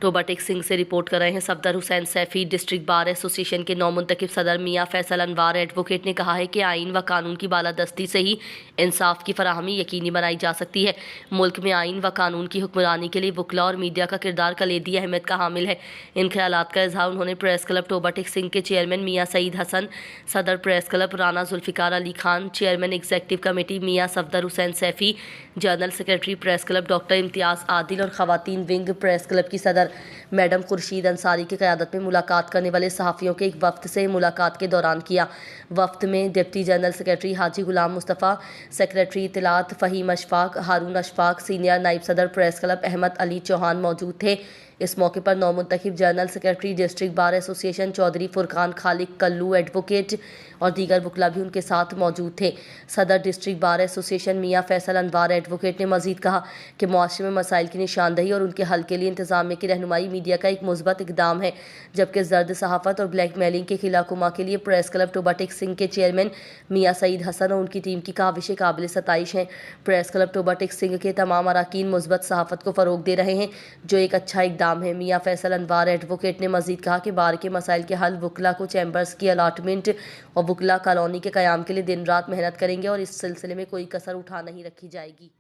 Toba Tek Singh से report कर रहे हैं Safdar Hussain Saifi. District bar association के नौमुंतखब सदर मियां फैसल अनवार एडवोकेट ने कहा है कि आइन व कानून की बालादस्ती से ही इंसाफ की फराहमी यकीनी बनाई जा सकती है। मुल्क में आइन व कानून की हुक्मरानी के लिए वकला और मीडिया का किरदार कलीदी अहमियत का हामिल है। इन ख्यालात का इजहार उन्होंने प्रेस क्लब टोबा टेक सिंह के चेयरमैन मियां सईद हसन, सदर press club Rana Zulfiqar Ali Khan, chairman executive committee Mian Safdar Hussain Saifi, general secretary press club doctor Imtiaz Adil और खवातीन विंग प्रेस क्लब की सदर मैडम खुर्शीद अंसारी की क़यादत में मुलाकात करने वाले सहाफ़ियों के एक वफ़द से मुलाकात के दौरान किया। वफ़द में deputy general secretary Haji Ghulam Mustafa, secretary इत्तलात फ़हीम अशफाक, हारून अशफाक, सीनियर नायब सदर प्रेस क्लब अहमद अली चौहान मौजूद थे। इस मौके पर नौमुंतखब general secretary district bar association Chaudhry Furqan Khaliq Kallu advocate और दीगर वकला भी उनके साथ मौजूद थे। सदर डिस्ट्रिक्ट बार एसोसिएशन मियां फैसल अनवार एडवोकेट ने मजीद कहा कि मुआशरे में मसाइल की निशानदही और उनके हल के लिए इंतजामिया की रहनुमाई मीडिया का एक मुस्बत इकदाम है, जबकि जर्द सहाफ़त और ब्लैक मेलिंग के खिलाकुमा के लिए प्रेस क्लब टोबा टेक सिंह के चेयरमैन मियां सईद हसन और उनकी टीम की काविशें काबिल सताइश हैं। प्रेस क्लब टोबा टेक सिंह के तमाम अरकान मुस्बत सहाफ़त को फ़रोग दे रहे हैं, जो एक अच्छा इकदाम है। मियां फैसल अनवार एडवोकेट ने मजीद कहा कि बार के मसाइल के हल वकला को चैम्बर्स की अलाटमेंट और वकला कॉलोनी के क़याम के लिए दिन रात मेहनत करेंगे और इस सिलसिले में कोई कसर उठा नहीं रखी जाएगी।